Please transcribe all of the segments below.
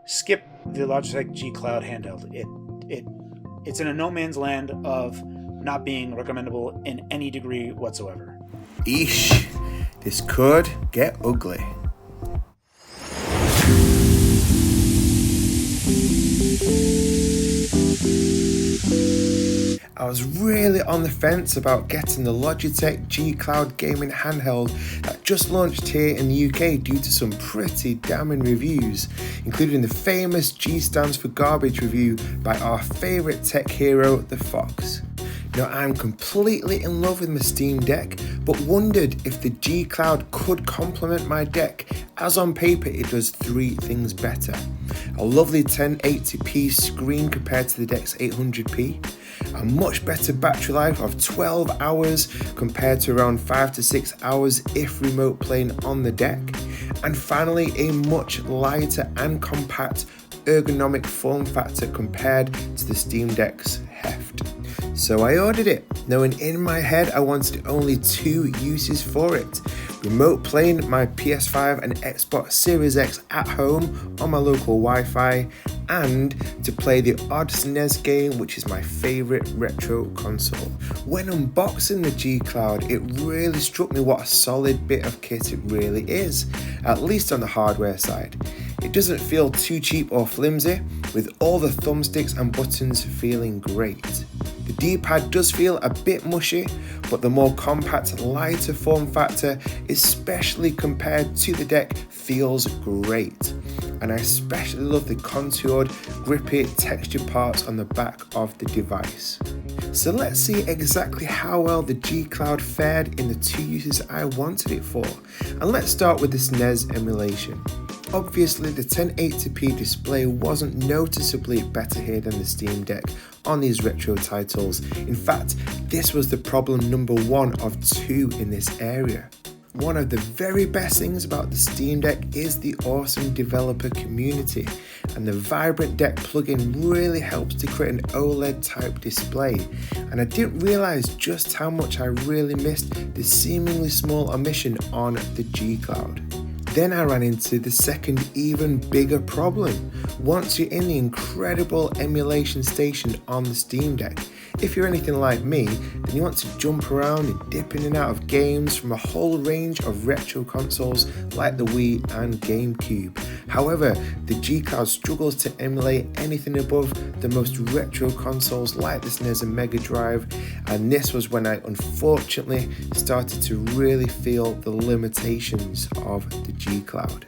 skip the Logitech G Cloud handheld. It's in a no man's land of not being recommendable in any degree whatsoever. Eesh, this could get ugly. I was really on the fence about getting the Logitech G Cloud gaming handheld that just launched here in the UK due to some pretty damning reviews, including the famous G stands for garbage review by our favourite tech hero, the Phawx. Now, I'm completely in love with my Steam Deck, but wondered if the G Cloud could complement my deck, as on paper it does three things better. A lovely 1080p screen compared to the deck's 800p, a much better battery life of 12 hours compared to around 5 to 6 hours if remote playing on the deck, and finally a much lighter and compact ergonomic form factor compared to the Steam Deck's heft. So I ordered it, knowing in my head I wanted only two uses for it: remote playing my PS5 and Xbox Series X at home on my local Wi-Fi, and to play the odd SNES game, which is my favourite retro console. When unboxing the G Cloud, it really struck me what a solid bit of kit it really is, at least on the hardware side. It doesn't feel too cheap or flimsy, with all the thumbsticks and buttons feeling great. The D-pad does feel a bit mushy, but the more compact, lighter form factor, especially compared to the deck, feels great. And I especially love the contoured, grippy, textured parts on the back of the device. So let's see exactly how well the G Cloud fared in the two uses I wanted it for. And let's start with the SNES emulation. Obviously, the 1080p display wasn't noticeably better here than the Steam Deck on these retro titles. In fact, this was the problem number one of two in this area. One of the very best things about the Steam Deck is the awesome developer community, and the Vibrant Deck plugin really helps to create an OLED type display, and I didn't realise just how much I really missed the seemingly small omission on the G Cloud. Then I ran into the second, even bigger problem. Once you're in the incredible emulation station on the Steam Deck, if you're anything like me, then you want to jump around and dip in and out of games from a whole range of retro consoles like the Wii and GameCube. However, the G Cloud struggles to emulate anything above the most retro consoles like the SNES and Mega Drive, and this was when I unfortunately started to really feel the limitations of the G Cloud.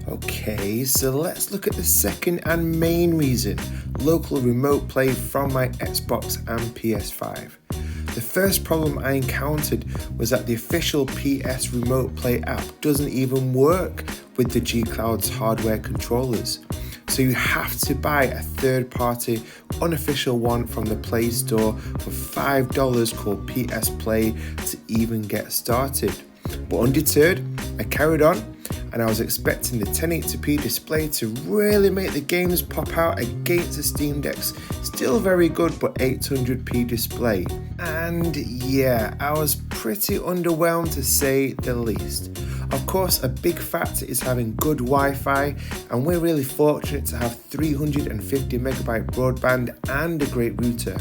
Okay, so let's look at the second and main reason: local remote play from my Xbox and PS5. The first problem I encountered was that the official PS Remote Play app doesn't even work with the G Cloud's hardware controllers. So you have to buy a third-party, unofficial one from the Play Store for $5 called PS Play to even get started. But undeterred, I carried on, and I was expecting the 1080p display to really make the games pop out against the Steam Deck's still very good but 800p display. And yeah, I was pretty underwhelmed to say the least. Of course, a big factor is having good Wi-Fi, and we're really fortunate to have 350 megabyte broadband and a great router.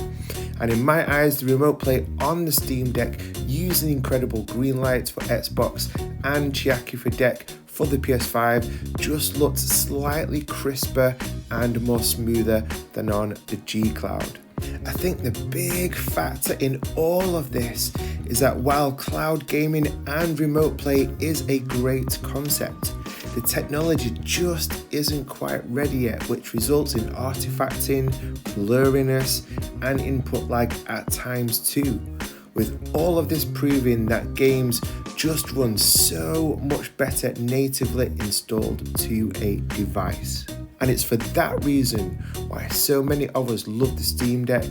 And in my eyes, the remote play on the Steam Deck using incredible green lights for Xbox and Chiaki for Deck for the PS5 just looked slightly crisper and more smoother than on the G Cloud. I think the big factor in all of this is that while cloud gaming and remote play is a great concept, the technology just isn't quite ready yet, which results in artifacting, blurriness, and input lag at times too. With all of this proving that games just run so much better natively installed to a device. And it's for that reason why so many of us love the Steam Deck,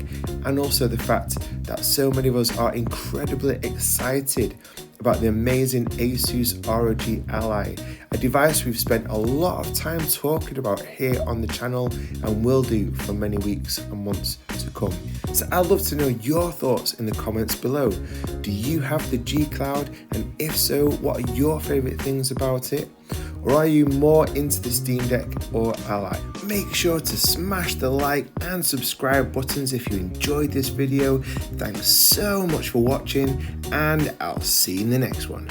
and also the fact that so many of us are incredibly excited about the amazing Asus ROG Ally, a device we've spent a lot of time talking about here on the channel and will do for many weeks and months to come. So I'd love to know your thoughts in the comments below. Do you have the G Cloud? And if so, what are your favourite things about it? Or are you more into the Steam Deck or Ally? Make sure to smash the like and subscribe buttons if you enjoyed this video. Thanks so much for watching, and I'll see you in the next one.